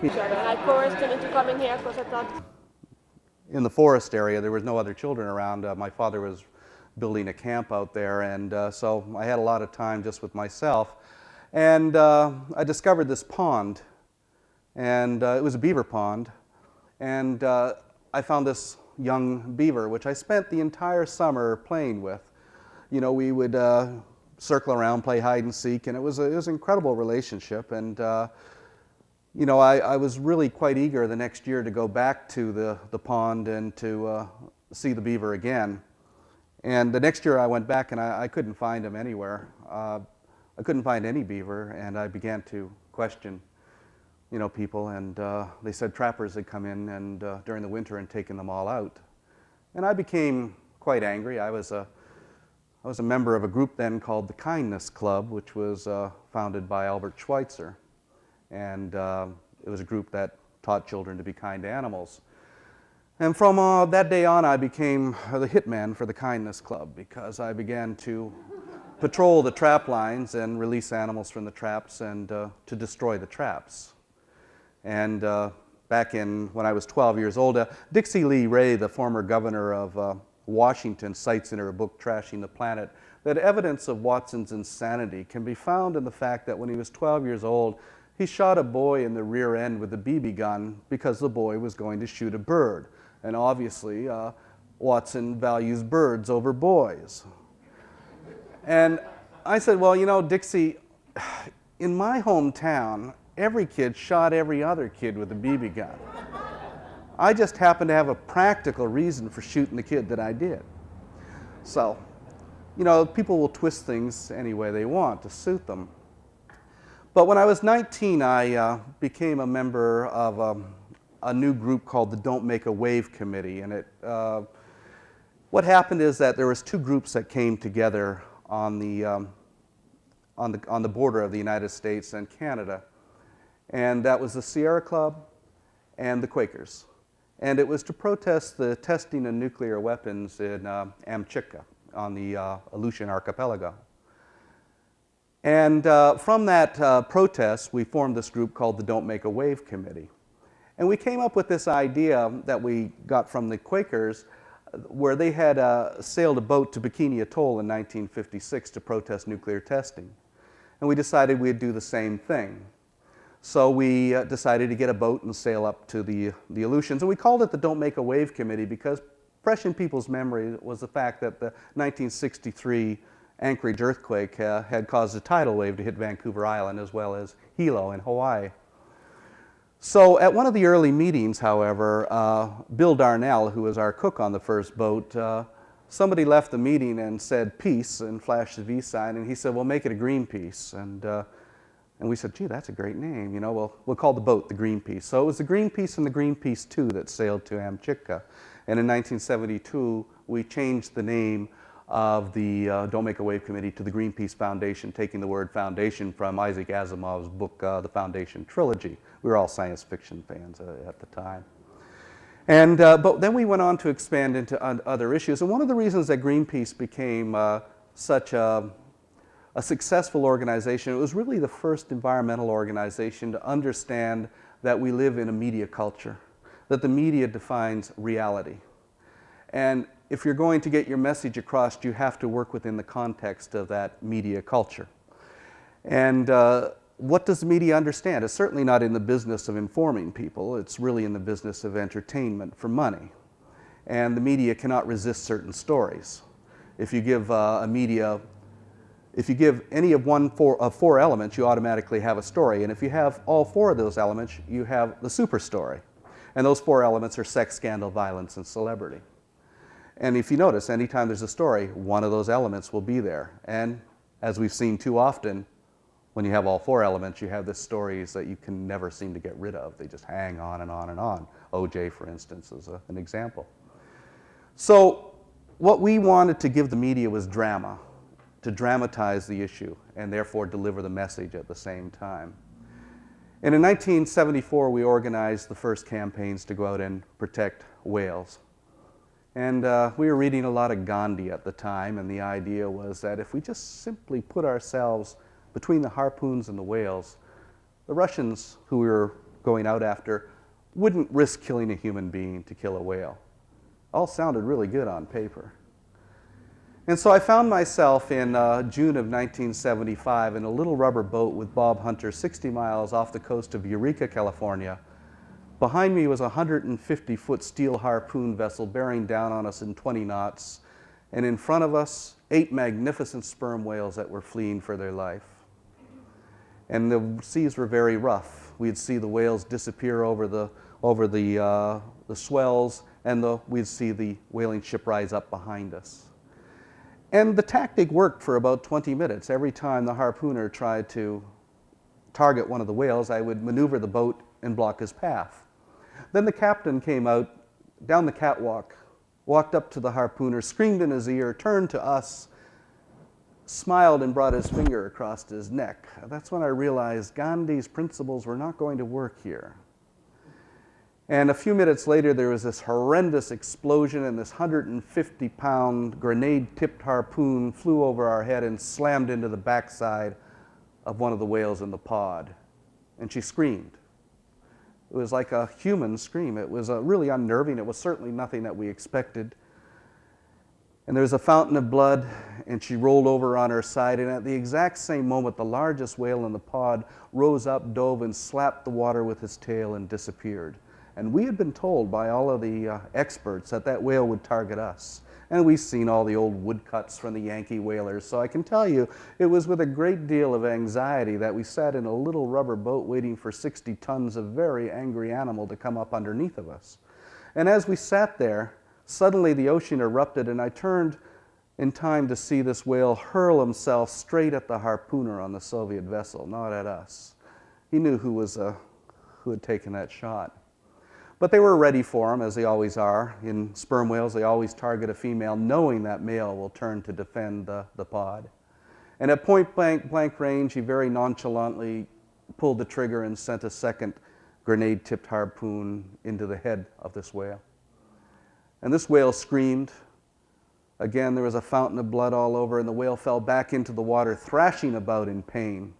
I coerced him into coming here because I thought... In the forest area, there was no other children around. My father was building a camp out there, and so I had a lot of time just with myself. And I discovered this pond, and it was a beaver pond. And I found this young beaver, which I spent the entire summer playing with. You know, we would circle around, play hide and seek, and it was an incredible relationship. And you know, I was really quite eager the next year to go back to the pond and to see the beaver again. And the next year I went back and I couldn't find him anywhere. I couldn't find any beaver, and I began to question, you know, people, and they said trappers had come in and during the winter and taken them all out. And I became quite angry. I was a member of a group then called the Kindness Club, which was founded by Albert Schweitzer. And it was a group that taught children to be kind to animals. And from that day on, I became the hitman for the Kindness Club, because I began to patrol the trap lines and release animals from the traps and to destroy the traps. And back when I was 12 years old, Dixie Lee Ray, the former governor of Washington, cites in her book, Trashing the Planet, that evidence of Watson's insanity can be found in the fact that when he was 12 years old, he shot a boy in the rear end with a BB gun because the boy was going to shoot a bird. And obviously, Watson values birds over boys. And I said, well, you know, Dixie, in my hometown, every kid shot every other kid with a BB gun. I just happened to have a practical reason for shooting the kid that I did. So, you know, people will twist things any way they want to suit them. But when I was 19, I became a member of a new group called the Don't Make a Wave Committee. And what happened is that there was two groups that came together on the border of the United States and Canada. And that was the Sierra Club and the Quakers. And it was to protest the testing of nuclear weapons in Amchitka on the Aleutian Archipelago. And from that protest, we formed this group called the Don't Make a Wave Committee. And we came up with this idea that we got from the Quakers, where they had sailed a boat to Bikini Atoll in 1956 to protest nuclear testing. And we decided we'd do the same thing. So we decided to get a boat and sail up to the Aleutians. And we called it the Don't Make a Wave Committee because fresh in people's memory was the fact that the 1963 Anchorage earthquake had caused a tidal wave to hit Vancouver Island as well as Hilo in Hawaii. So at one of the early meetings, however, Bill Darnell, who was our cook on the first boat, somebody left the meeting and said peace and flashed the V sign, and he said, well, make it a Greenpeace. And we said, gee, that's a great name. You know, we'll call the boat the Greenpeace. So it was the Greenpeace and the Greenpeace II that sailed to Amchitka. And in 1972, we changed the name of the Don't Make a Wave Committee to the Greenpeace Foundation, taking the word foundation from Isaac Asimov's book, The Foundation Trilogy. We were all science fiction fans at the time. And, but then we went on to expand into other issues. And one of the reasons that Greenpeace became such a successful organization, it was really the first environmental organization to understand that we live in a media culture, that the media defines reality. And if you're going to get your message across, you have to work within the context of that media culture. And what does the media understand? It's certainly not in the business of informing people. It's really in the business of entertainment for money. And the media cannot resist certain stories. If you give if you give any of four elements, you automatically have a story. And if you have all four of those elements, you have the super story. And those four elements are sex, scandal, violence, and celebrity. And if you notice, anytime there's a story, one of those elements will be there. And as we've seen too often, when you have all four elements, you have the stories that you can never seem to get rid of. They just hang on and on and on. OJ, for instance, is an example. So what we wanted to give the media was drama, to dramatize the issue and therefore deliver the message at the same time. And in 1974, we organized the first campaigns to go out and protect whales. And we were reading a lot of Gandhi at the time, and the idea was that if we just simply put ourselves between the harpoons and the whales, the Russians, who we were going out after wouldn't risk killing a human being to kill a whale. All sounded really good on paper. And so I found myself in June of 1975 in a little rubber boat with Bob Hunter 60 miles off the coast of Eureka, California. Behind me was a 150-foot steel harpoon vessel bearing down on us in 20 knots, and in front of us, 8 magnificent sperm whales that were fleeing for their life. And the seas were very rough. We'd see the whales disappear over the swells, and we'd see the whaling ship rise up behind us. And the tactic worked for about 20 minutes. Every time the harpooner tried to target one of the whales, I would maneuver the boat and block his path. Then the captain came out down the catwalk, walked up to the harpooner, screamed in his ear, turned to us, smiled and brought his finger across his neck. That's when I realized Gandhi's principles were not going to work here. And a few minutes later, there was this horrendous explosion, and this 150-pound grenade-tipped harpoon flew over our head and slammed into the backside of one of the whales in the pod. And she screamed. It was like a human scream. It was really unnerving. It was certainly nothing that we expected. And there was a fountain of blood, and she rolled over on her side. And at the exact same moment, the largest whale in the pod rose up, dove, and slapped the water with his tail and disappeared. And we had been told by all of the experts that that whale would target us. And we've seen all the old woodcuts from the Yankee whalers. So I can tell you, it was with a great deal of anxiety that we sat in a little rubber boat waiting for 60 tons of very angry animal to come up underneath of us. And as we sat there, suddenly the ocean erupted, and I turned in time to see this whale hurl himself straight at the harpooner on the Soviet vessel, not at us. He knew who had taken that shot. But they were ready for him, as they always are. In sperm whales, they always target a female, knowing that male will turn to defend the pod. And at point blank range, he very nonchalantly pulled the trigger and sent a second grenade-tipped harpoon into the head of this whale. And this whale screamed. Again, there was a fountain of blood all over, and the whale fell back into the water, thrashing about in pain.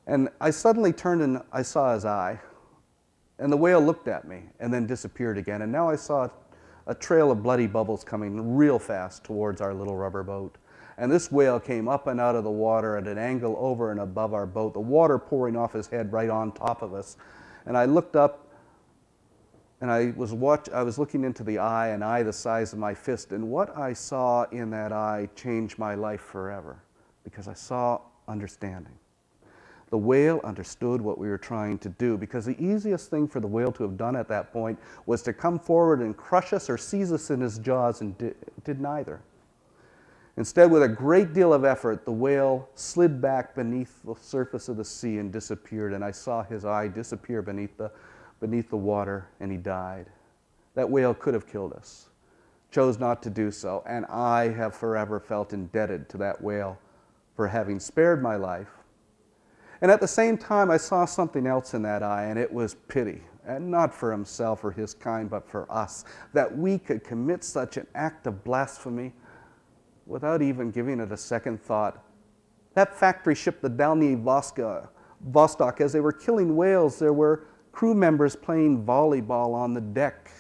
And I suddenly turned and I saw his eye. And the whale looked at me and then disappeared again. And now I saw a trail of bloody bubbles coming real fast towards our little rubber boat. And this whale came up and out of the water at an angle over and above our boat, the water pouring off his head right on top of us. And I looked up, and I was looking into the eye, an eye the size of my fist. And what I saw in that eye changed my life forever, because I saw understanding. The whale understood what we were trying to do, because the easiest thing for the whale to have done at that point was to come forward and crush us or seize us in his jaws, and did neither. Instead, with a great deal of effort, the whale slid back beneath the surface of the sea and disappeared, and I saw his eye disappear beneath the water, and he died. That whale could have killed us, chose not to do so, and I have forever felt indebted to that whale for having spared my life. And at the same time, I saw something else in that eye, and it was pity. And not for himself or his kind, but for us, that we could commit such an act of blasphemy without even giving it a second thought. That factory ship, the Dalny Vostok, as they were killing whales, there were crew members playing volleyball on the deck.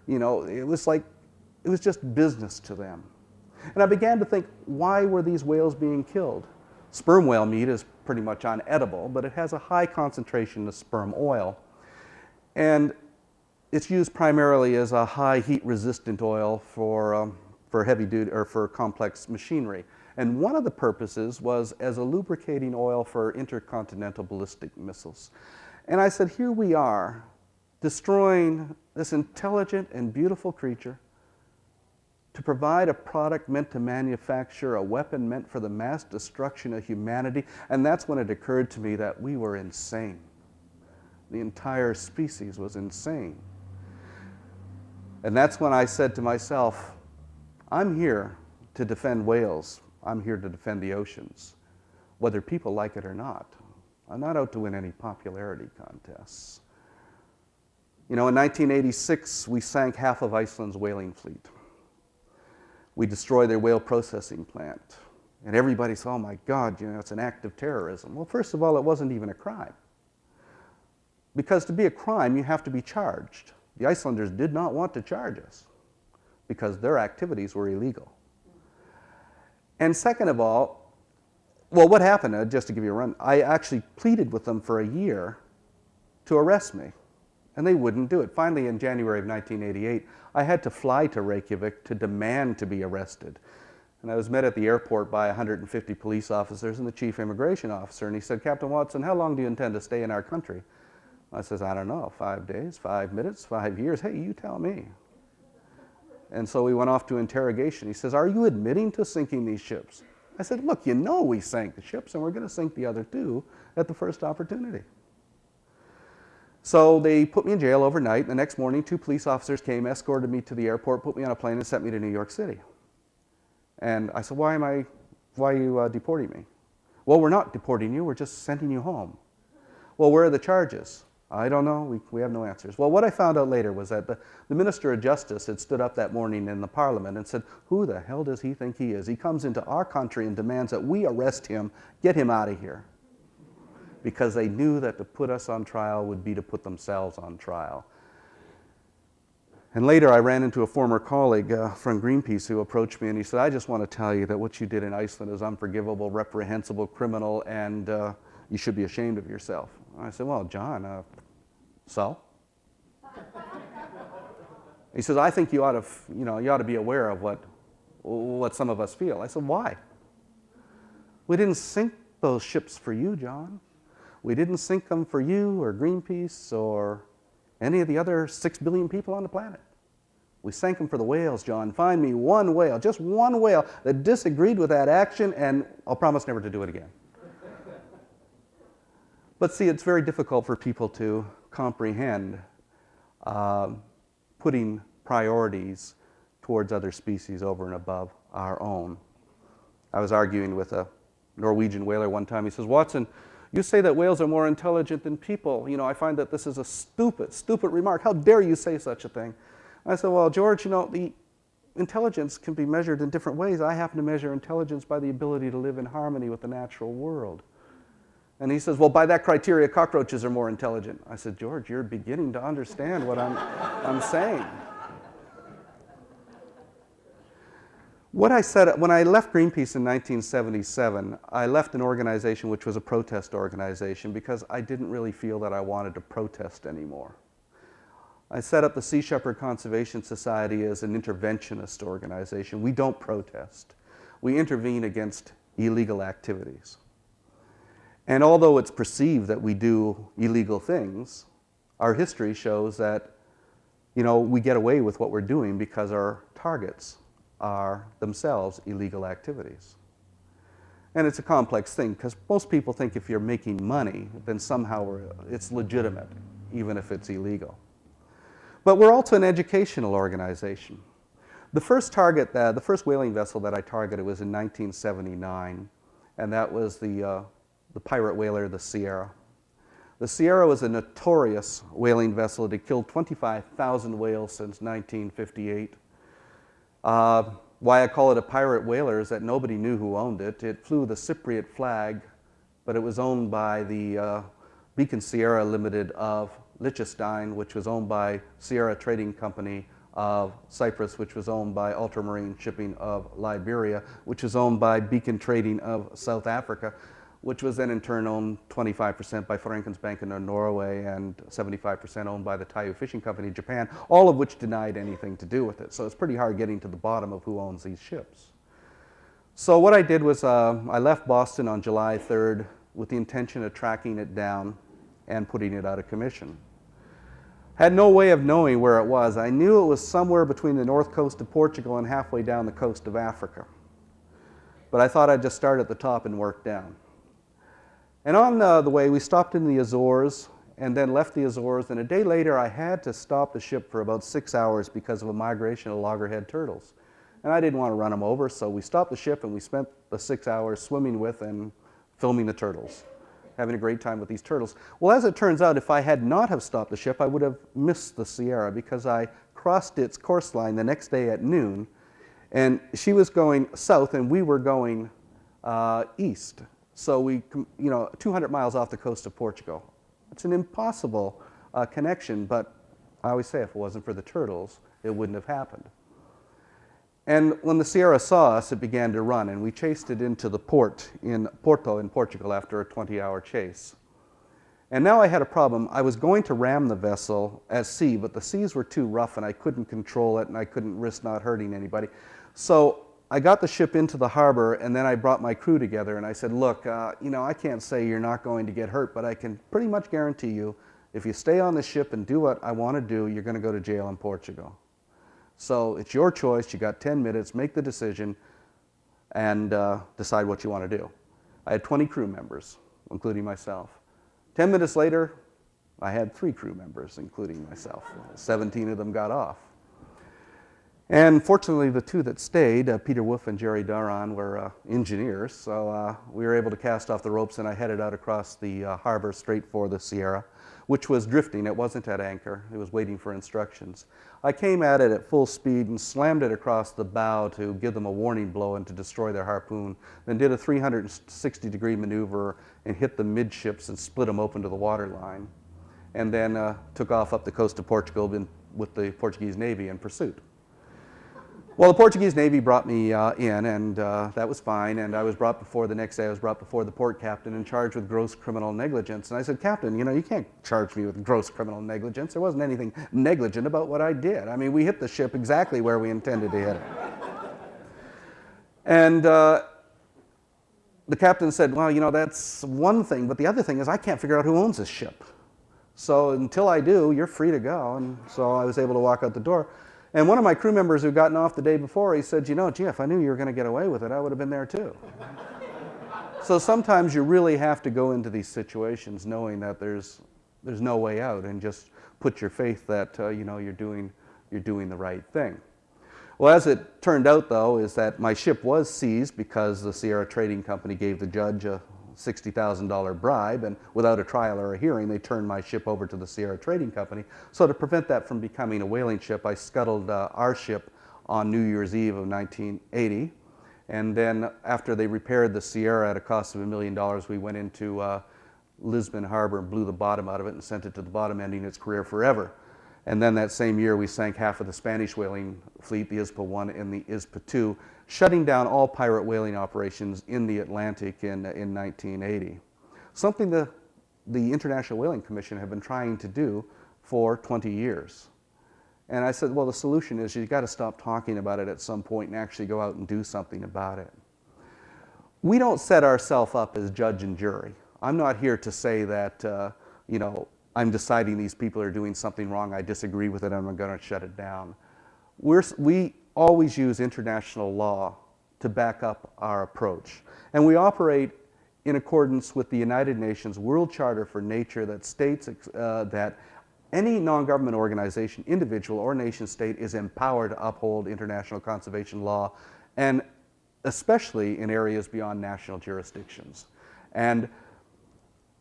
You know, it was just business to them. And I began to think, why were these whales being killed? Sperm whale meat is pretty much unedible, but it has a high concentration of sperm oil. And it's used primarily as a high heat resistant oil for heavy duty or for complex machinery. And one of the purposes was as a lubricating oil for intercontinental ballistic missiles. And I said, here we are, destroying this intelligent and beautiful creature to provide a product meant to manufacture a weapon meant for the mass destruction of humanity. And that's when it occurred to me that we were insane. The entire species was insane. And that's when I said to myself, I'm here to defend whales. I'm here to defend the oceans, whether people like it or not. I'm not out to win any popularity contests. You know, in 1986, we sank half of Iceland's whaling fleet. We destroyed their whale processing plant. And everybody said, oh my God, you know, it's an act of terrorism. Well, first of all, it wasn't even a crime. because to be a crime, you have to be charged. The Icelanders did not want to charge us because their activities were illegal. And second of all, well, what happened, just to give you a run, I actually pleaded with them for a year to arrest me, and they wouldn't do it. Finally, in January of 1988, I had to fly to Reykjavik to demand to be arrested. And I was met at the airport by 150 police officers and the chief immigration officer, and he said, "Captain Watson, how long do you intend to stay in our country?" I says, "I don't know, 5 days, 5 minutes, 5 years, hey, you tell me." And so we went off to interrogation. He says, "Are you admitting to sinking these ships?" I said, "Look, you know we sank the ships, and we're going to sink the other two at the first opportunity." So they put me in jail overnight. The next morning, 2 police officers came, escorted me to the airport, put me on a plane, and sent me to New York City. And I said, why are you deporting me?" "Well, we're not deporting you, we're just sending you home." "Well, where are the charges?" "I don't know, we have no answers." Well, what I found out later was that the Minister of Justice had stood up that morning in the Parliament and said, "Who the hell does he think he is? He comes into our country and demands that we arrest him, get him out of here." Because they knew that to put us on trial would be to put themselves on trial. And later I ran into a former colleague from Greenpeace who approached me and he said, "I just want to tell you that what you did in Iceland is unforgivable, reprehensible, criminal, and you should be ashamed of yourself." I said, "Well, John, so?" He says, "I think you ought to be aware of what some of us feel." I said, "Why?" "We didn't sink those ships for you, John. We didn't sink them for you or Greenpeace or any of the other 6 billion people on the planet. We sank them for the whales, John. Find me one whale, just one whale, that disagreed with that action, and I'll promise never to do it again." But see, it's very difficult for people to comprehend putting priorities towards other species over and above our own. I was arguing with a Norwegian whaler one time. He says, "Watson, you say that whales are more intelligent than people. I find that this is a stupid, stupid remark. How dare you say such a thing?" I said, "Well, George, the intelligence can be measured in different ways. I happen to measure intelligence by the ability to live in harmony with the natural world." And he says, "Well, by that criteria, cockroaches are more intelligent." I said, "George, you're beginning to understand what I'm saying." What I said, when I left Greenpeace in 1977, I left an organization which was a protest organization because I didn't really feel that I wanted to protest anymore. I set up the Sea Shepherd Conservation Society as an interventionist organization. We don't protest. We intervene against illegal activities. And although it's perceived that we do illegal things, our history shows that, we get away with what we're doing because our targets are themselves illegal activities. And it's a complex thing because most people think if you're making money, then somehow it's legitimate, even if it's illegal. But we're also an educational organization. The first whaling vessel that I targeted was in 1979, and that was the pirate whaler, the Sierra. The Sierra was a notorious whaling vessel. It had killed 25,000 whales since 1958. Why I call it a pirate whaler is that nobody knew who owned it. It flew the Cypriot flag, but it was owned by the Beacon Sierra Limited of Liechtenstein, which was owned by Sierra Trading Company of Cyprus, which was owned by Ultramarine Shipping of Liberia, which was owned by Beacon Trading of South Africa, which was then in turn owned 25% by Forenkensbanken of Norway and 75% owned by the Taiyu Fishing Company of Japan, all of which denied anything to do with it. So it's pretty hard getting to the bottom of who owns these ships. So what I did was I left Boston on July 3rd with the intention of tracking it down and putting it out of commission. Had no way of knowing where it was. I knew it was somewhere between the north coast of Portugal and halfway down the coast of Africa. But I thought I'd just start at the top and work down. And on the way, we stopped in the Azores and then left the Azores. And a day later, I had to stop the ship for about 6 hours because of a migration of loggerhead turtles. And I didn't want to run them over, so we stopped the ship and we spent the 6 hours swimming with and filming the turtles, having a great time with these turtles. Well, as it turns out, if I had not have stopped the ship, I would have missed the Sierra because I crossed its course line the next day at noon, and she was going south and we were going east. So we, 200 miles off the coast of Portugal. It's an impossible connection, but I always say if it wasn't for the turtles, it wouldn't have happened. And when the Sierra saw us, it began to run, and we chased it into the port in Porto in Portugal after a 20-hour chase. And now I had a problem. I was going to ram the vessel at sea, but the seas were too rough and I couldn't control it and I couldn't risk not hurting anybody. So I got the ship into the harbor and then I brought my crew together and I said, look, you know, I can't say you're not going to get hurt, but I can pretty much guarantee you if you stay on the ship and do what I want to do, you're going to go to jail in Portugal. So it's your choice. You got 10 minutes, make the decision and decide what you want to do. I had 20 crew members, including myself. 10 minutes later, I had 3 crew members, including myself. 17 of them got off. And fortunately, the 2 that stayed, Peter Wolf and Jerry Daron, were engineers, so we were able to cast off the ropes, and I headed out across the harbor straight for the Sierra, which was drifting. It wasn't at anchor. It was waiting for instructions. I came at it at full speed and slammed it across the bow to give them a warning blow and to destroy their harpoon, then did a 360-degree maneuver and hit the midships and split them open to the waterline, and then took off up the coast of Portugal with the Portuguese Navy in pursuit. Well, the Portuguese Navy brought me in, and that was fine, and I was brought before, the next day I was brought before the port captain and charged with gross criminal negligence. And I said, Captain, you know, you can't charge me with gross criminal negligence. There wasn't anything negligent about what I did. I mean, we hit the ship exactly where we intended to hit it. And the captain said, well, you know, that's one thing, but the other thing is I can't figure out who owns this ship. So until I do, you're free to go. And so I was able to walk out the door. And one of my crew members who'd gotten off the day before, he said, you know, gee, if I knew you were going to get away with it, I would have been there too. So sometimes you really have to go into these situations knowing that there's no way out and just put your faith that, you know, you're doing the right thing. Well, as it turned out, though, is that my ship was seized because the Sierra Trading Company gave the judge a $60,000 bribe, and without a trial or a hearing, they turned my ship over to the Sierra Trading Company. So to prevent that from becoming a whaling ship, I scuttled our ship on New Year's Eve of 1980. And then after they repaired the Sierra at a cost of $1 million, we went into Lisbon Harbor and blew the bottom out of it and sent it to the bottom, ending its career forever. And then that same year, we sank half of the Spanish whaling fleet, the ISPA-1 and the ISPA-2, shutting down all pirate whaling operations in the Atlantic in 1980. Something the International Whaling Commission had been trying to do for 20 years. And I said, well, the solution is you've got to stop talking about it at some point and actually go out and do something about it. We don't set ourselves up as judge and jury. I'm not here to say that, you know, I'm deciding these people are doing something wrong, I disagree with it, and I'm going to shut it down. We always use international law to back up our approach. And we operate in accordance with the United Nations World Charter for Nature that states that any non-government organization, individual or nation state, is empowered to uphold international conservation law, and especially in areas beyond national jurisdictions. And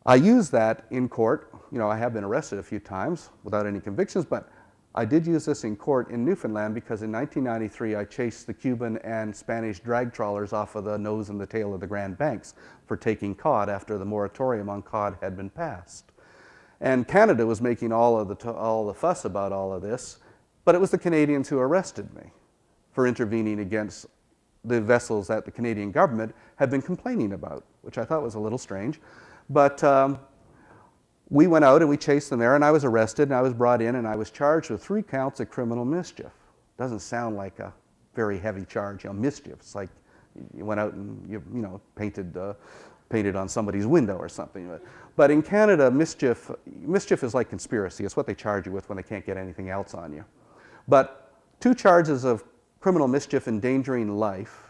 I use that in court. You know, I have been arrested a few times without any convictions, but I did use this in court in Newfoundland because in 1993 I chased the Cuban and Spanish drag trawlers off of the nose and the tail of the Grand Banks for taking cod after the moratorium on cod had been passed. And Canada was making all the fuss about all of this, but it was the Canadians who arrested me for intervening against the vessels that the Canadian government had been complaining about, which I thought was a little strange. But we went out and we chased them there, and I was arrested and I was brought in and I was charged with 3 counts of criminal mischief. Doesn't sound like a very heavy charge, you know, mischief. It's like you went out and you know painted on somebody's window or something. But in Canada, mischief is like conspiracy. It's what they charge you with when they can't get anything else on you. But 2 charges of criminal mischief endangering life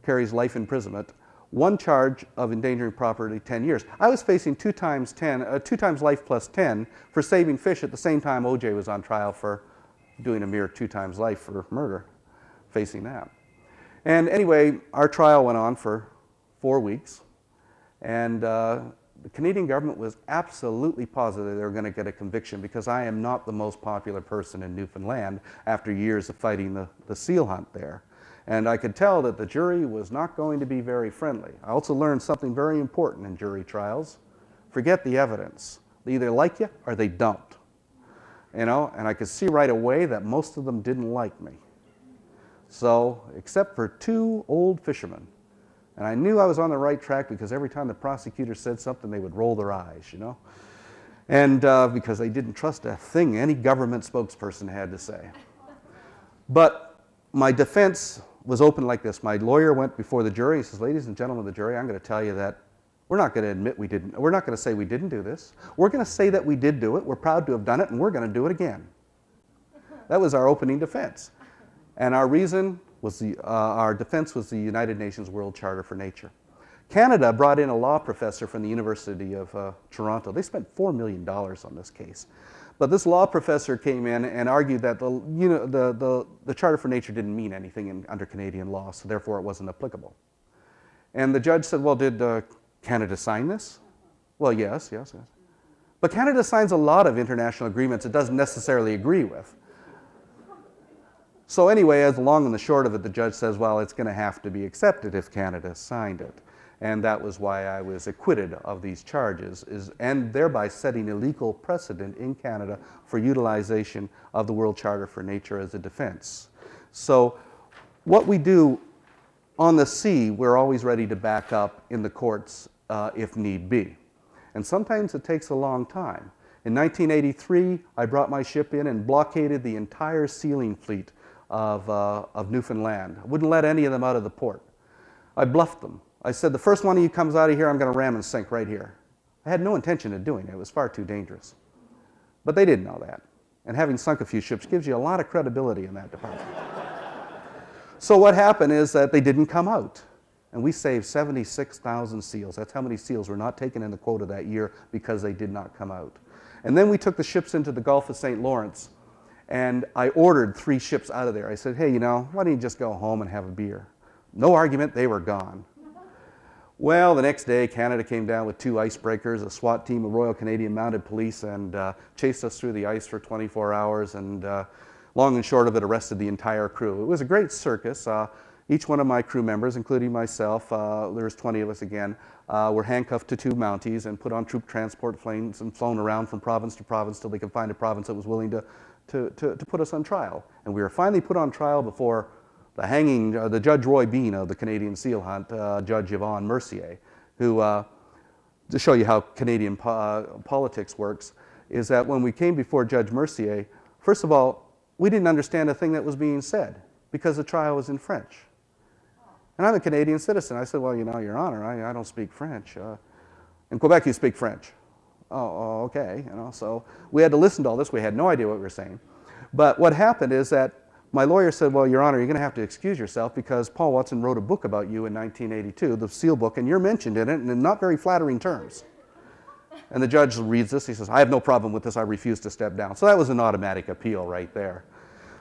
carries life imprisonment. 1 charge of endangering property, 10 years. I was facing 2 times life plus 10 for saving fish at the same time OJ was on trial for doing a mere 2 times life for murder, facing that. And anyway, our trial went on for 4 weeks, and the Canadian government was absolutely positive they were going to get a conviction because I am not the most popular person in Newfoundland after years of fighting the seal hunt there. And I could tell that the jury was not going to be very friendly. I also learned something very important in jury trials. Forget the evidence. They either like you or they don't. You know, and I could see right away that most of them didn't like me. So, except for 2 old fishermen. And I knew I was on the right track because every time the prosecutor said something, they would roll their eyes, you know. And because they didn't trust a thing any government spokesperson had to say. But my defense was open like this. My lawyer went before the jury. He says, ladies and gentlemen of the jury, I'm going to tell you that we're not going to admit we didn't. We're not going to say we didn't do this. We're going to say that we did do it. We're proud to have done it, and we're going to do it again. That was our opening defense. And our reason was our defense was the United Nations World Charter for Nature. Canada brought in a law professor from the University of Toronto. They spent $4 million on this case. But this law professor came in and argued that the Charter for Nature didn't mean anything under Canadian law, so therefore it wasn't applicable. And the judge said, well, did Canada sign this? Well, yes. But Canada signs a lot of international agreements it doesn't necessarily agree with. So anyway, as the long and the short of it, the judge says, well, it's going to have to be accepted if Canada signed it. And that was why I was acquitted of these charges, and thereby setting a legal precedent in Canada for utilization of the World Charter for Nature as a defense. So what we do on the sea, we're always ready to back up in the courts if need be. And sometimes it takes a long time. In 1983, I brought my ship in and blockaded the entire sealing fleet of Newfoundland. I wouldn't let any of them out of the port. I bluffed them. I said, the first one of you comes out of here, I'm going to ram and sink right here. I had no intention of doing it. It was far too dangerous. But they didn't know that. And having sunk a few ships gives you a lot of credibility in that department. So what happened is that they didn't come out. And we saved 76,000 seals. That's how many seals were not taken in the quota that year because they did not come out. And then we took the ships into the Gulf of St. Lawrence, and I ordered 3 ships out of there. I said, hey, you know, why don't you just go home and have a beer? No argument, they were gone. Well, the next day, Canada came down with 2 icebreakers, a SWAT team of Royal Canadian Mounted Police, and chased us through the ice for 24 hours, and long and short of it, arrested the entire crew. It was a great circus. Each one of my crew members, including myself, there was 20 of us again, were handcuffed to 2 Mounties and put on troop transport planes and flown around from province to province till they could find a province that was willing to put us on trial. And we were finally put on trial before the hanging, the Judge Roy Bean of the Canadian Seal Hunt, Judge Yvonne Mercier, who, to show you how Canadian politics works, is that when we came before Judge Mercier, first of all, we didn't understand a thing that was being said because the trial was in French. And I'm a Canadian citizen. I said, well, you know, Your Honor, I don't speak French. In Quebec, you speak French. Oh, okay. You know, so we had to listen to all this. We had no idea what we were saying. But what happened is that my lawyer said, well, Your Honor, you're going to have to excuse yourself because Paul Watson wrote a book about you in 1982, the Seal book, and you're mentioned in it in not very flattering terms. And the judge reads this. He says, I have no problem with this. I refuse to step down. So that was an automatic appeal right there.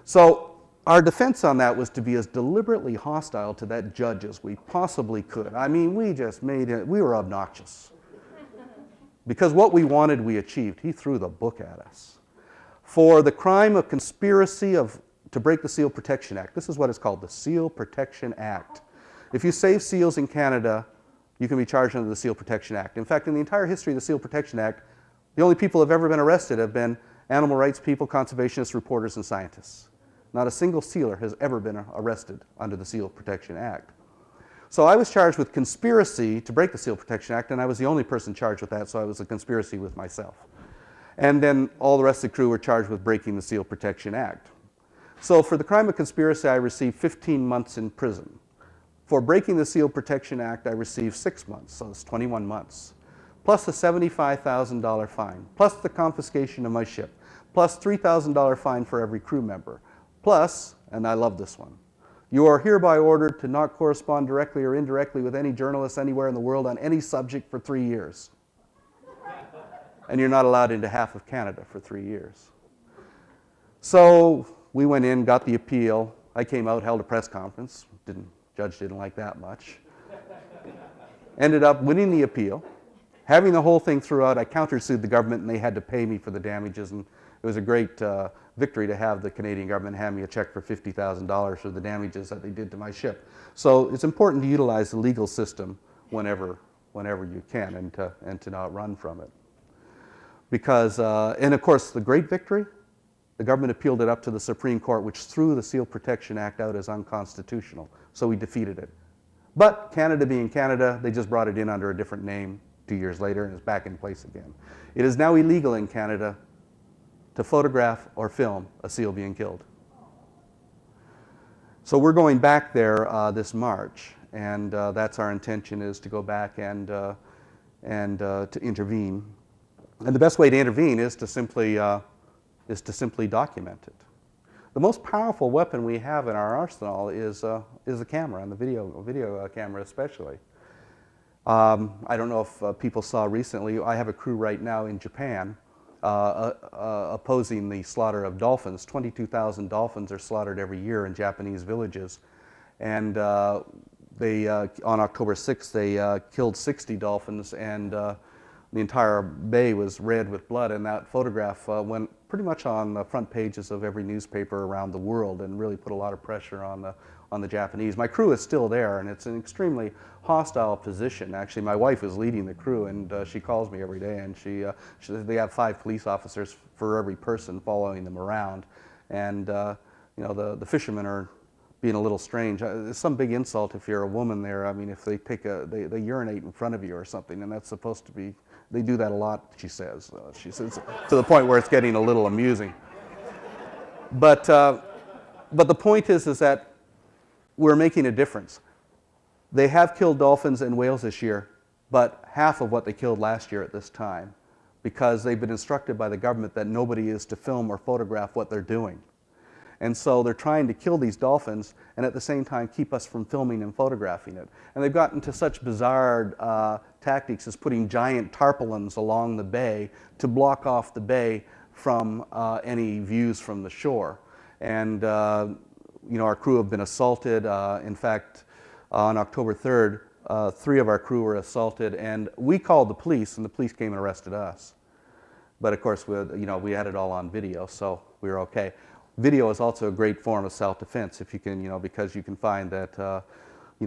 So our defense on that was to be as deliberately hostile to that judge as we possibly could. I mean, we just made it, we were obnoxious. Because what we wanted, we achieved. He threw the book at us. For the crime of conspiracy to break the Seal Protection Act. This is what it's called, the Seal Protection Act. If you save seals in Canada, you can be charged under the Seal Protection Act. In fact, in the entire history of the Seal Protection Act, the only people who have ever been arrested have been animal rights people, conservationists, reporters, and scientists. Not a single sealer has ever been arrested under the Seal Protection Act. So I was charged with conspiracy to break the Seal Protection Act, and I was the only person charged with that, so I was a conspiracy with myself. And then all the rest of the crew were charged with breaking the Seal Protection Act. So for the crime of conspiracy, I received 15 months in prison. For breaking the Seal Protection Act, I received 6 months, so it's 21 months, plus a $75,000 fine, plus the confiscation of my ship, plus $3,000 fine for every crew member, plus, and I love this one, you are hereby ordered to not correspond directly or indirectly with any journalist anywhere in the world on any subject for 3 years. And you're not allowed into half of Canada for 3 years. So we went in, got the appeal. I came out, held a press conference. Judge didn't like that much. Ended up winning the appeal. Having the whole thing throughout, I countersued the government, and they had to pay me for the damages. And it was a great victory to have the Canadian government hand me a check for $50,000 for the damages that they did to my ship. So it's important to utilize the legal system whenever you can, and to not run from it. because, and of course, the great victory, the government appealed it up to the Supreme Court, which threw the Seal Protection Act out as unconstitutional. So we defeated it. But Canada being Canada, they just brought it in under a different name 2 years later, and it's back in place again. It is now illegal in Canada to photograph or film a seal being killed. So we're going back there this March, and that's our intention, is to go back and to intervene. And the best way to intervene is to simply document it. The most powerful weapon we have in our arsenal is the camera, and the video camera especially. I don't know if people saw recently, I have a crew right now in Japan opposing the slaughter of dolphins. 22,000 dolphins are slaughtered every year in Japanese villages. And they, on October 6th, they killed 60 dolphins, and the entire bay was red with blood, and that photograph went pretty much on the front pages of every newspaper around the world and really put a lot of pressure on the Japanese. My crew is still there, and it's an extremely hostile position. Actually, my wife is leading the crew, and she calls me every day, and they have 5 police officers for every person following them around. And you know, the fishermen are being a little strange. It's some big insult if you're a woman there. I mean, if they they urinate in front of you or something, and that's supposed to be, they do that a lot, she says. She says, to the point where it's getting a little amusing. But the point is that we're making a difference. They have killed dolphins and whales this year, but half of what they killed last year at this time, because they've been instructed by the government that nobody is to film or photograph what they're doing. And so they're trying to kill these dolphins and at the same time keep us from filming and photographing it. And they've gotten to such bizarre tactics as putting giant tarpaulins along the bay to block off the bay from any views from the shore. And you know, our crew have been assaulted. In fact, on October 3rd, 3 of our crew were assaulted, and we called the police, and the police came and arrested us. But of course, we had it all on video, so we were okay. Video is also a great form of self-defense, if you can, because you can find that, there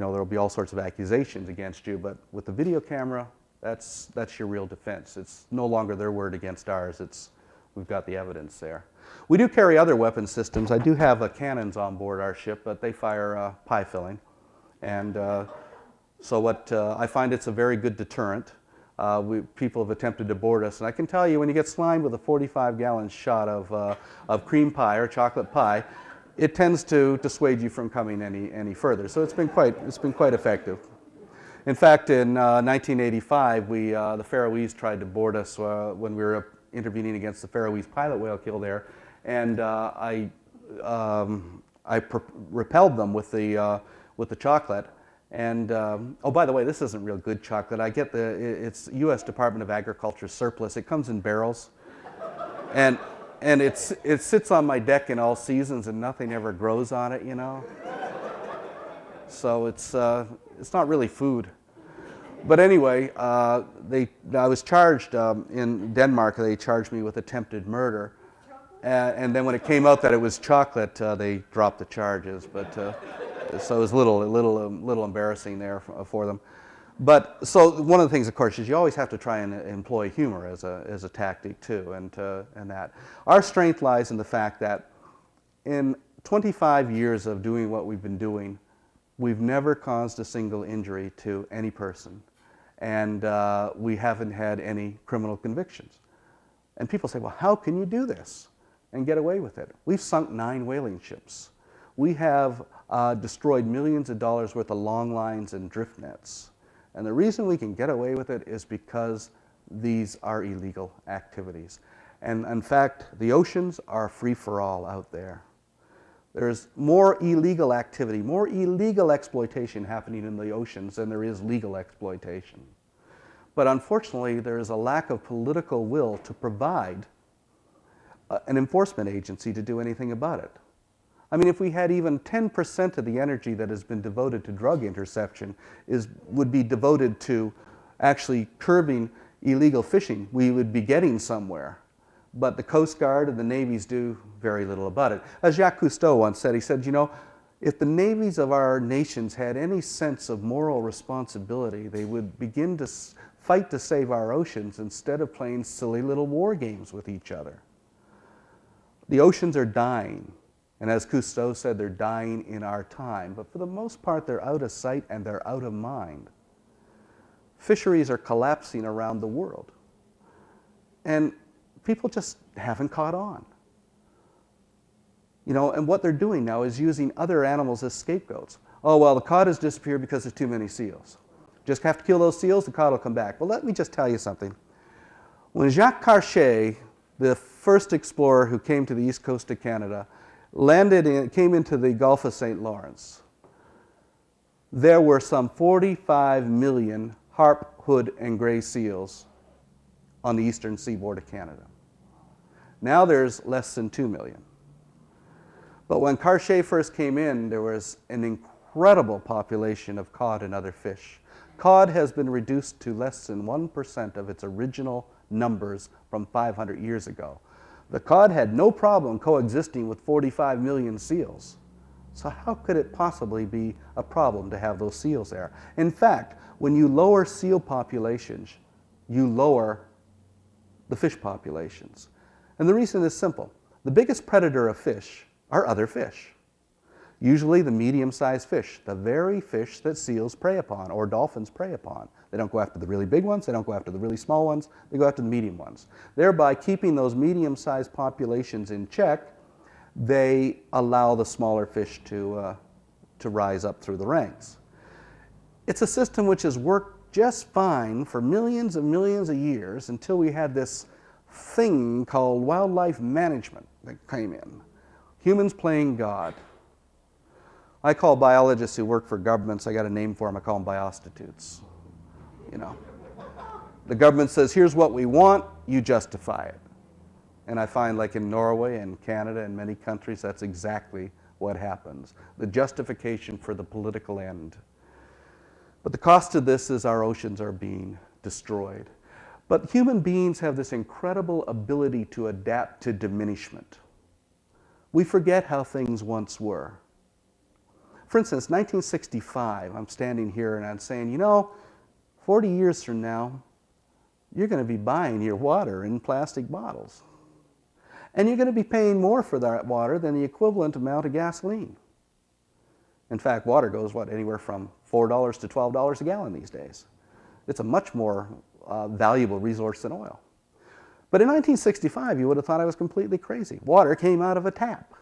will be all sorts of accusations against you. But with the video camera, that's your real defense. It's no longer their word against ours. We've got the evidence there. We do carry other weapon systems. I do have cannons on board our ship, but they fire pie filling, and so I find it's a very good deterrent. People have attempted to board us, and I can tell you, when you get slimed with a 45-gallon shot of cream pie or chocolate pie, it tends to dissuade you from coming any further. So it's been quite effective. In fact, in 1985, the Faroese tried to board us when we were intervening against the Faroese pilot whale kill there, and I repelled them with the chocolate. And oh, by the way, this isn't real good chocolate. I get it's U.S. Department of Agriculture surplus. It comes in barrels, and it sits on my deck in all seasons, and nothing ever grows on it, So it's not really food. But anyway, I was charged in Denmark. They charged me with attempted murder, and then when it came out that it was chocolate, they dropped the charges. But so it was a little embarrassing there for them. But so one of the things, of course, is you always have to try and employ humor as a tactic too, and that. Our strength lies in the fact that in 25 years of doing what we've been doing, we've never caused a single injury to any person, and we haven't had any criminal convictions. And people say, well, how can you do this and get away with it? We've sunk 9 whaling ships. We have destroyed millions of dollars worth of long lines and drift nets. And the reason we can get away with it is because these are illegal activities. And in fact, the oceans are free for all out there. There's more illegal activity, more illegal exploitation happening in the oceans than there is legal exploitation. But unfortunately, there is a lack of political will to provide an enforcement agency to do anything about it. I mean, if we had even 10% of the energy that has been devoted to drug interception would be devoted to actually curbing illegal fishing, we would be getting somewhere. But the Coast Guard and the Navies do very little about it. As Jacques Cousteau once said, he said, If the navies of our nations had any sense of moral responsibility, they would begin to fight to save our oceans instead of playing silly little war games with each other. The oceans are dying, and as Cousteau said, they're dying in our time, but for the most part, they're out of sight and they're out of mind. Fisheries are collapsing around the world, and people just haven't caught on. You know, and what they're doing now is using other animals as scapegoats. Oh, well, the cod has disappeared because there's too many seals. Just have to kill those seals, the cod will come back. Well, let me just tell you something. When Jacques Cartier, the first explorer who came to the east coast of Canada, came into the Gulf of St. Lawrence, there were some 45 million harp, hood, and gray seals on the eastern seaboard of Canada. Now there's less than 2 million. But when Cartier first came in, there was an incredible population of cod and other fish. Cod has been reduced to less than 1% of its original numbers from 500 years ago. The cod had no problem coexisting with 45 million seals. So how could it possibly be a problem to have those seals there? In fact, when you lower seal populations, you lower the fish populations. And the reason is simple. The biggest predator of fish are other fish. Usually the medium-sized fish, the very fish that seals prey upon or dolphins prey upon. They don't go after the really big ones, they don't go after the really small ones, they go after the medium ones. Thereby keeping those medium-sized populations in check, they allow the smaller fish to rise up through the ranks. It's a system which has worked just fine for millions and millions of years until we had this thing called wildlife management that came in. Humans playing God. I call biologists who work for governments, I got a name for them, I call them biostitutes. You know, the government says, here's what we want, you justify it. And I find, like in Norway and Canada and many countries, that's exactly what happens. The justification for the political end. But the cost of this is our oceans are being destroyed. But human beings have this incredible ability to adapt to diminishment. We forget how things once were. For instance, 1965, I'm standing here and I'm saying, you know, 40 years from now, you're going to be buying your water in plastic bottles. And you're going to be paying more for that water than the equivalent amount of gasoline. In fact, water goes, anywhere from $4 to $12 a gallon these days. It's a much more valuable resource than oil. But in 1965, you would have thought I was completely crazy. Water came out of a tap.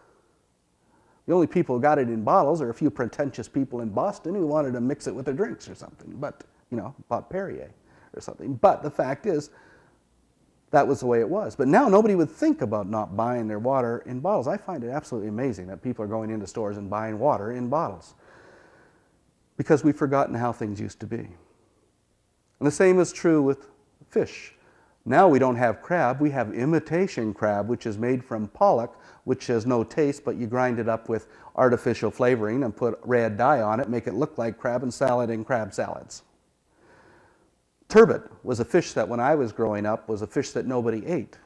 The only people who got it in bottles are a few pretentious people in Boston who wanted to mix it with their drinks or something, but, you know, bought Perrier or something. But the fact is, that was the way it was. But now nobody would think about not buying their water in bottles. I find it absolutely amazing that people are going into stores and buying water in bottles because we've forgotten how things used to be. And the same is true with fish. Now we don't have crab, we have imitation crab, which is made from pollock, which has no taste, but you grind it up with artificial flavoring and put red dye on it, make it look like crab and salad in crab salads. Turbot was a fish that when I was growing up was a fish that nobody ate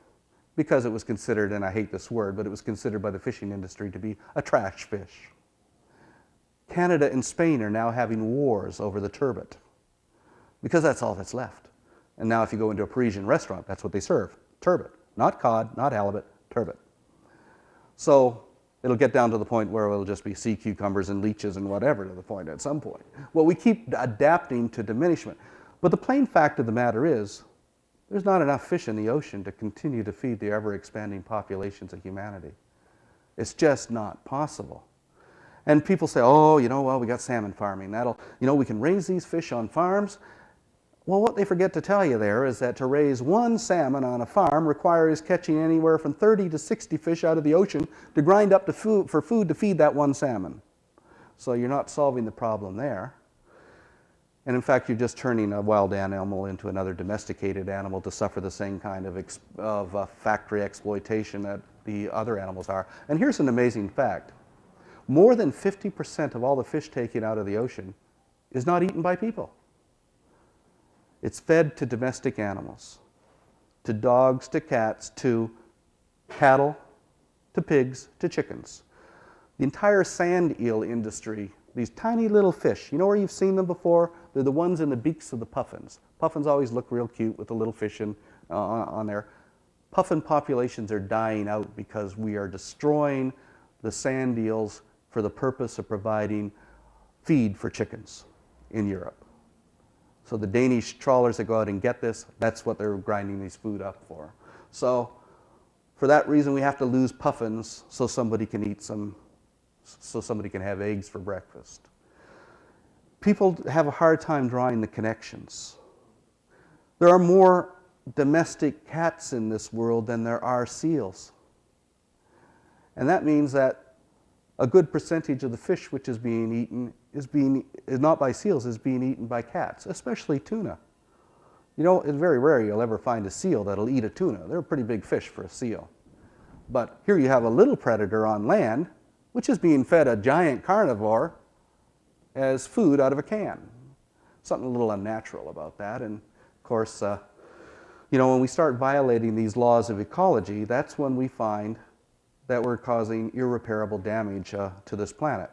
because it was considered, and I hate this word, but it was considered by the fishing industry to be a trash fish. Canada and Spain are now having wars over the turbot because that's all that's left. And now if you go into a Parisian restaurant, that's what they serve, turbot. Not cod, not halibut, turbot. So it'll get down to the point where it'll just be sea cucumbers and leeches and whatever to the point at some point. Well, we keep adapting to diminishment. But the plain fact of the matter is, there's not enough fish in the ocean to continue to feed the ever-expanding populations of humanity. It's just not possible. And people say, oh, you know, well, we got salmon farming. That'll, you know, we can raise these fish on farms. Well, what they forget to tell you there is that to raise one salmon on a farm requires catching anywhere from 30 to 60 fish out of the ocean to grind up for food to feed that one salmon. So you're not solving the problem there. And in fact, you're just turning a wild animal into another domesticated animal to suffer the same kind of factory exploitation that the other animals are. And here's an amazing fact. More than 50% of all the fish taken out of the ocean is not eaten by people. It's fed to domestic animals, to dogs, to cats, to cattle, to pigs, to chickens. The entire sand eel industry, these tiny little fish, you know where you've seen them before? They're the ones in the beaks of the puffins. Puffins always look real cute with the little fish on there. Puffin populations are dying out because we are destroying the sand eels for the purpose of providing feed for chickens in Europe. So the Danish trawlers that go out and get this, that's what they're grinding these food up for. So for that reason, we have to lose puffins so somebody can eat some, so somebody can have eggs for breakfast. People have a hard time drawing the connections. There are more domestic cats in this world than there are seals. And that means that a good percentage of the fish which is being eaten is not by seals, is being eaten by cats, especially tuna. You know, it's very rare you'll ever find a seal that'll eat a tuna. They're a pretty big fish for a seal. But here you have a little predator on land, which is being fed a giant carnivore as food out of a can. Something a little unnatural about that. And of course, you know, when we start violating these laws of ecology, that's when we find that we're causing irreparable damage to this planet.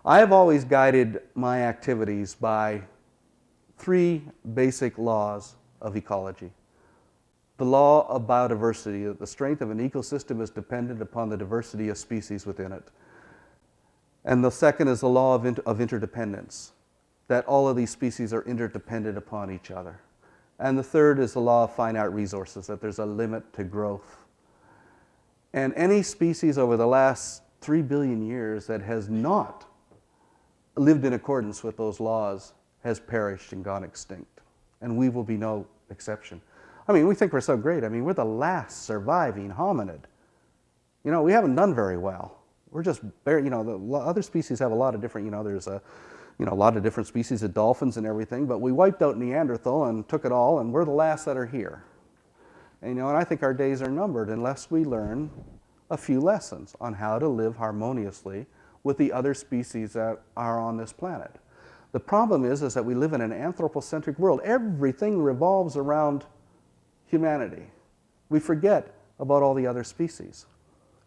I have always guided my activities by 3 basic laws of ecology. The law of biodiversity, that the strength of an ecosystem is dependent upon the diversity of species within it. And the second is the law of interdependence, that all of these species are interdependent upon each other. And the third is the law of finite resources, that there's a limit to growth. And any species over the last 3 billion years that has not lived in accordance with those laws has perished and gone extinct. And we will be no exception. I mean, we think we're so great. I mean, we're the last surviving hominid. You know, we haven't done very well. We're just very, you know, the other species have a lot of different, you know, there's a lot of different species of dolphins and everything, but we wiped out Neanderthal and took it all, and we're the last that are here. And, you know, and I think our days are numbered unless we learn a few lessons on how to live harmoniously with the other species that are on this planet. The problem is that we live in an anthropocentric world. Everything revolves around humanity. We forget about all the other species,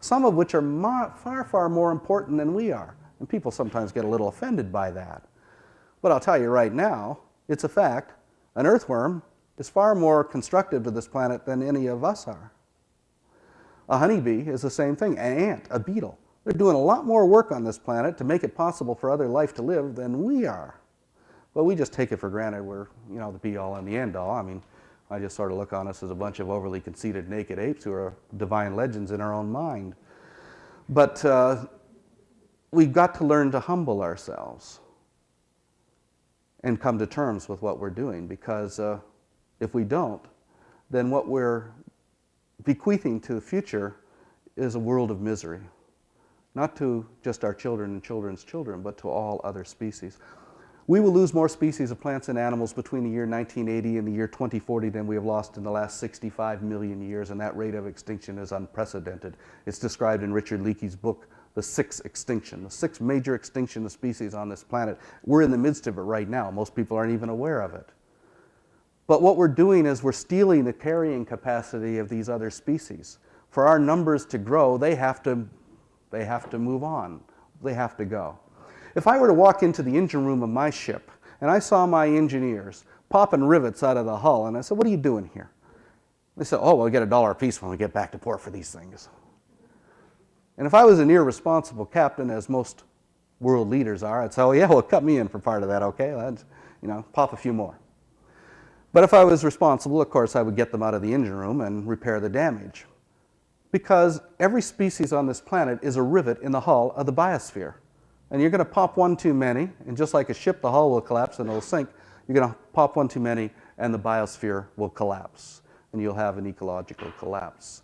some of which are far, far more important than we are. And people sometimes get a little offended by that. But I'll tell you right now, it's a fact. An earthworm is far more constructive to this planet than any of us are. A honeybee is the same thing, an ant, a beetle. They're doing a lot more work on this planet to make it possible for other life to live than we are. But we just take it for granted we're, you know, the be-all and the end-all. I mean, I just sort of look on us as a bunch of overly conceited naked apes who are divine legends in our own mind. But we've got to learn to humble ourselves and come to terms with what we're doing, because if we don't, then what we're bequeathing to the future is a world of misery, not to just our children and children's children, but to all other species. We will lose more species of plants and animals between the year 1980 and the year 2040 than we have lost in the last 65 million years, and that rate of extinction is unprecedented. It's described in Richard Leakey's book, The Sixth Extinction, the 6th major extinction of species on this planet. We're in the midst of it right now. Most people aren't even aware of it. But what we're doing is we're stealing the carrying capacity of these other species. For our numbers to grow, they have to move on. They have to go. If I were to walk into the engine room of my ship and I saw my engineers popping rivets out of the hull, and I said, "What are you doing here?" They said, "Oh, we'll get $1 a piece when we get back to port for these things." And if I was an irresponsible captain, as most world leaders are, I'd say, "Oh yeah, well, cut me in for part of that, okay? Let's, you know, pop a few more." But if I was responsible, of course, I would get them out of the engine room and repair the damage. Because every species on this planet is a rivet in the hull of the biosphere. And you're going to pop one too many, and just like a ship, the hull will collapse and it'll sink. You're going to pop one too many, and the biosphere will collapse, and you'll have an ecological collapse.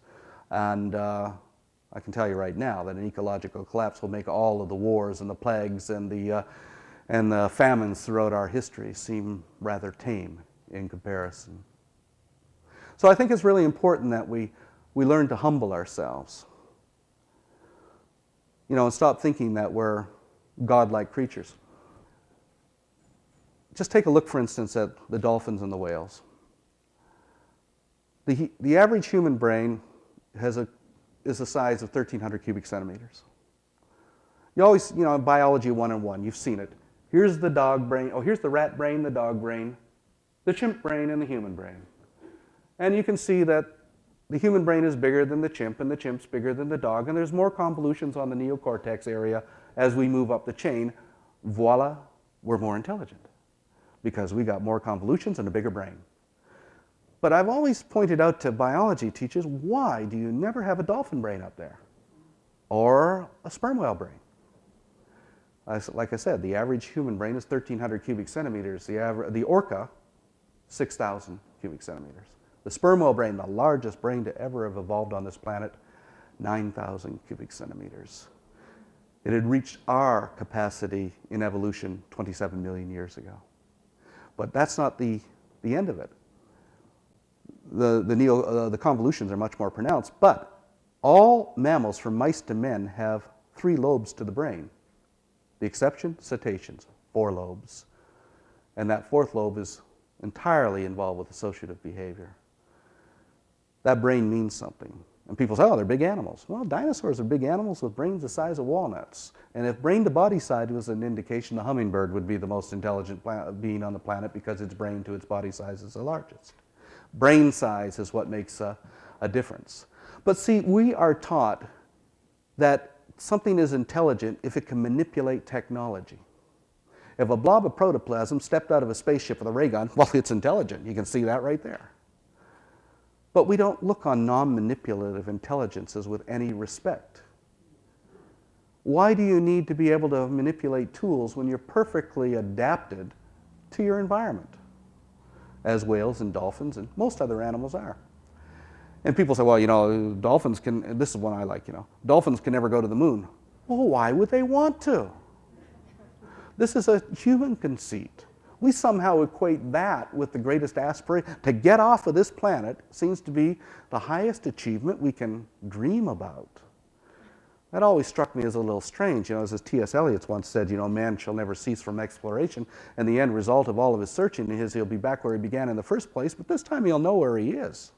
And I can tell you right now that an ecological collapse will make all of the wars and the plagues and the famines throughout our history seem rather tame in comparison. So I think it's really important that we learn to humble ourselves. You know, and stop thinking that we're godlike creatures. Just take a look, for instance, at the dolphins and the whales. The average human brain is the size of 1,300 cubic centimeters. You always, you know, in biology 101, you've seen it. Here's the dog brain, oh, here's the rat brain, the dog brain, the chimp brain, and the human brain. And you can see that the human brain is bigger than the chimp, and the chimp's bigger than the dog, and there's more convolutions on the neocortex area as we move up the chain. Voila, we're more intelligent because we got more convolutions and a bigger brain. But I've always pointed out to biology teachers, why do you never have a dolphin brain up there? Or a sperm whale brain? Like I said, the average human brain is 1,300 cubic centimeters. The orca, 6,000 cubic centimeters. The sperm whale brain, the largest brain to ever have evolved on this planet, 9,000 cubic centimeters. It had reached our capacity in evolution 27 million years ago. But that's not the end of it. The convolutions are much more pronounced, but all mammals, from mice to men, have 3 lobes to the brain. The exception, cetaceans, 4 lobes. And that 4th lobe is entirely involved with associative behavior. That brain means something. And people say, oh, they're big animals. Well, dinosaurs are big animals with brains the size of walnuts. And if brain-to-body size was an indication, the hummingbird would be the most intelligent being on the planet because its brain to its body size is the largest. Brain size is what makes a difference. But see, we are taught that something is intelligent if it can manipulate technology. If a blob of protoplasm stepped out of a spaceship with a ray gun, well, it's intelligent. You can see that right there. But we don't look on non-manipulative intelligences with any respect. Why do you need to be able to manipulate tools when you're perfectly adapted to your environment, as whales and dolphins and most other animals are? And people say, well, you know, dolphins can, and this is one I like, you know, dolphins can never go to the moon. Well, why would they want to? This is a human conceit. We somehow equate that with the greatest aspiration. To get off of this planet seems to be the highest achievement we can dream about. That always struck me as a little strange. You know, as T.S. Eliot once said, you know, man shall never cease from exploration, and the end result of all of his searching is he'll be back where he began in the first place, but this time he'll know where he is.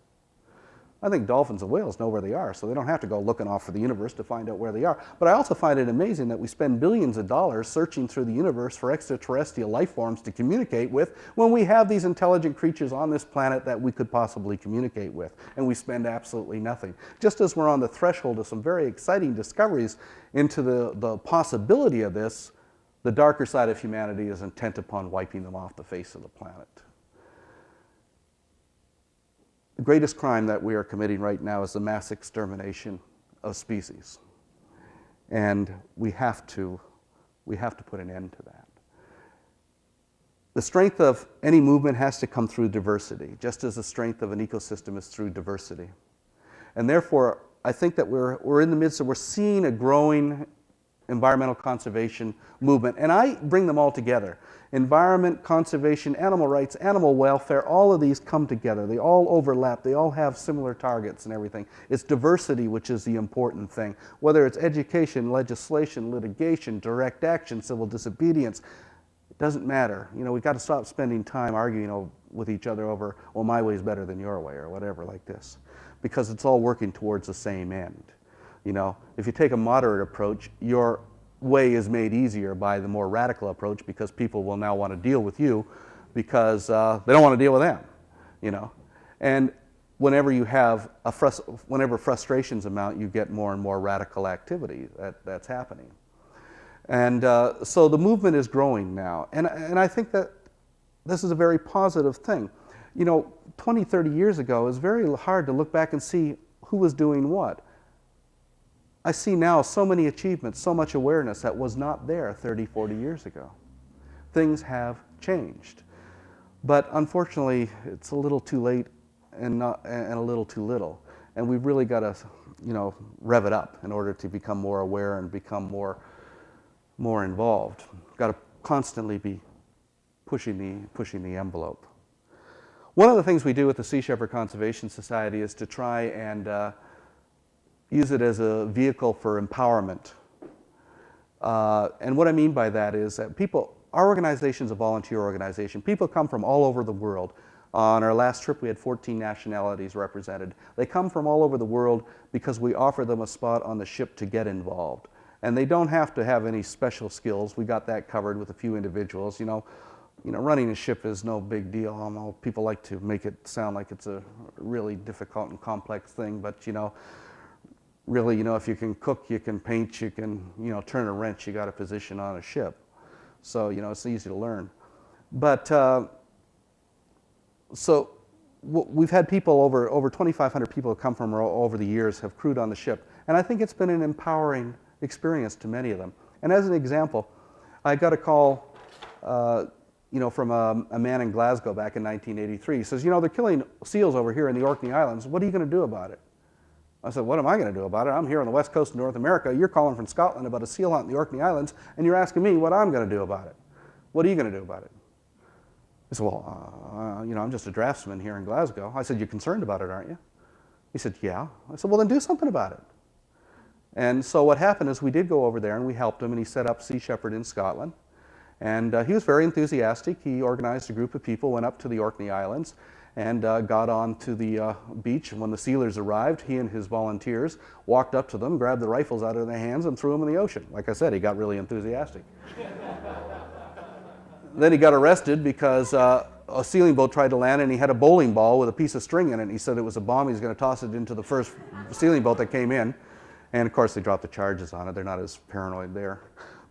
I think dolphins and whales know where they are, so they don't have to go looking off for the universe to find out where they are. But I also find it amazing that we spend billions of dollars searching through the universe for extraterrestrial life forms to communicate with when we have these intelligent creatures on this planet that we could possibly communicate with, and we spend absolutely nothing. Just as we're on the threshold of some very exciting discoveries into the possibility of this, the darker side of humanity is intent upon wiping them off the face of the planet. The greatest crime that we are committing right now is the mass extermination of species. And we have to put an end to that. The strength of any movement has to come through diversity, just as the strength of an ecosystem is through diversity. And therefore, I think that we're in the midst of, we're seeing a growing environmental conservation movement. And I bring them all together. Environment, conservation, animal rights, animal welfare, all of these come together. They all overlap. They all have similar targets and everything. It's diversity which is the important thing. Whether it's education, legislation, litigation, direct action, civil disobedience, it doesn't matter. You know, we've got to stop spending time arguing with each other over, well, my way is better than your way or whatever like this, because it's all working towards the same end. You know, if you take a moderate approach, your way is made easier by the more radical approach because people will now want to deal with you because they don't want to deal with them, you know. And whenever you have whenever frustrations amount, you get more and more radical activity that's happening. And so the movement is growing now. And I think that this is a very positive thing. You know, 20, 30 years ago, it was very hard to look back and see who was doing what. I see now so many achievements, so much awareness that was not there 30, 40 years ago. Things have changed. But unfortunately, it's a little too late and a little too little. And we've really got to, you know, rev it up in order to become more aware and become more involved. Got to constantly be pushing the envelope. One of the things we do with the Sea Shepherd Conservation Society is to try and use it as a vehicle for empowerment. And what I mean by that is that our organization is a volunteer organization. People come from all over the world. On our last trip, we had 14 nationalities represented. They come from all over the world because we offer them a spot on the ship to get involved. And they don't have to have any special skills. We got that covered with a few individuals. Running a ship is no big deal. I know people like to make it sound like it's a really difficult and complex thing, but really, if you can cook, you can paint, you can, turn a wrench, you got a position on a ship. So, it's easy to learn. But, so we've had people, over 2,500 people have come from over the years, have crewed on the ship. And I think it's been an empowering experience to many of them. And as an example, I got a call, from a man in Glasgow back in 1983. He says, they're killing seals over here in the Orkney Islands. What are you going to do about it? I said, what am I going to do about it? I'm here on the west coast of North America. You're calling from Scotland about a seal hunt in the Orkney Islands, and you're asking me what I'm going to do about it. What are you going to do about it? He said, well, I'm just a draftsman here in Glasgow. I said, you're concerned about it, aren't you? He said, yeah. I said, well, then do something about it. And so what happened is we did go over there and we helped him, and he set up Sea Shepherd in Scotland. And he was very enthusiastic. He organized a group of people, went up to the Orkney Islands, and got on to the beach. And when the sealers arrived, he and his volunteers walked up to them, grabbed the rifles out of their hands, and threw them in the ocean. Like I said, he got really enthusiastic. Then he got arrested because a sealing boat tried to land, and he had a bowling ball with a piece of string in it. And he said it was a bomb. He was going to toss it into the first sealing boat that came in. And of course, they dropped the charges on it. They're not as paranoid there.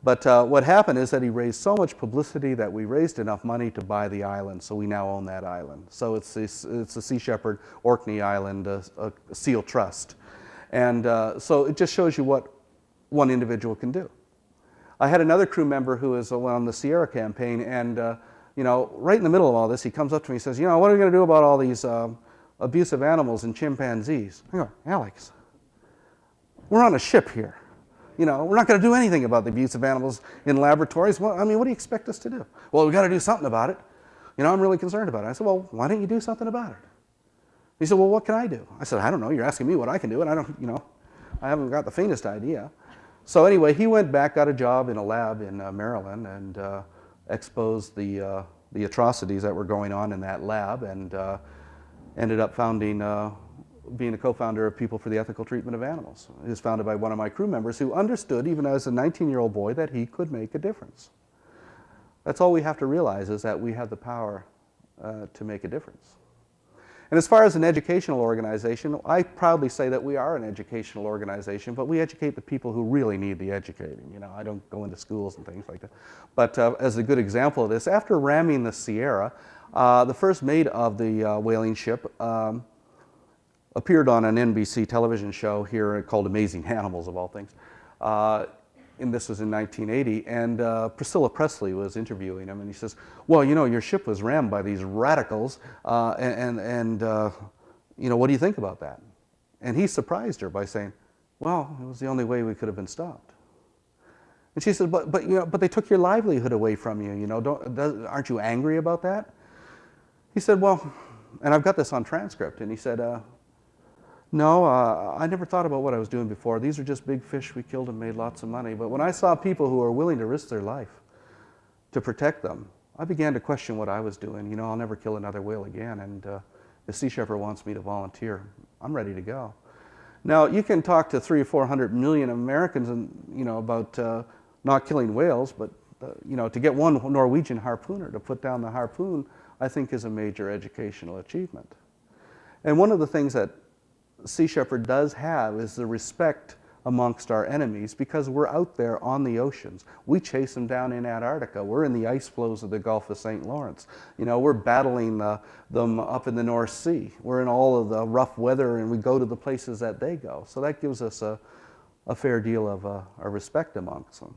But what happened is that he raised so much publicity that we raised enough money to buy the island, so we now own that island. So it's a Sea Shepherd Orkney Island a seal trust. And so it just shows you what one individual can do. I had another crew member who was on the Sierra campaign, and right in the middle of all this, he comes up to me and says, what are we going to do about all these abusive animals and chimpanzees? I go, Alex, we're on a ship here. We're not going to do anything about the abuse of animals in laboratories. Well, what do you expect us to do? Well, we've got to do something about it. I'm really concerned about it. I said, well, why don't you do something about it? He said, well, what can I do? I said, I don't know. You're asking me what I can do, and I haven't got the faintest idea. So anyway, he went back, got a job in a lab in Maryland, and exposed the atrocities that were going on in that lab, and ended up being a co-founder of People for the Ethical Treatment of Animals. It was founded by one of my crew members who understood, even as a 19-year-old boy, that he could make a difference. That's all we have to realize, is that we have the power to make a difference. And as far as an educational organization, I proudly say that we are an educational organization, but we educate the people who really need the educating. I don't go into schools and things like that. But as a good example of this, after ramming the Sierra, the first mate of the whaling ship appeared on an NBC television show here called Amazing Animals, of all things. And this was in 1980, and Priscilla Presley was interviewing him, and he says, well, your ship was rammed by these radicals, and what do you think about that? And he surprised her by saying, well, it was the only way we could have been stopped. And she said, but they took your livelihood away from you, aren't you angry about that? He said, well, and I've got this on transcript, and he said, no, I never thought about what I was doing before. These are just big fish. We killed and made lots of money. But when I saw people who are willing to risk their life to protect them, I began to question what I was doing. I'll never kill another whale again. And if Sea Shepherd wants me to volunteer, I'm ready to go. Now, you can talk to 300 or 400 million Americans about not killing whales, but to get one Norwegian harpooner to put down the harpoon, I think is a major educational achievement. And one of the things that Sea Shepherd does have is the respect amongst our enemies, because we're out there on the oceans. We chase them down in Antarctica. We're in the ice floes of the Gulf of St. Lawrence. We're battling them up in the North Sea. We're in all of the rough weather, and we go to the places that they go. So that gives us a fair deal of respect amongst them.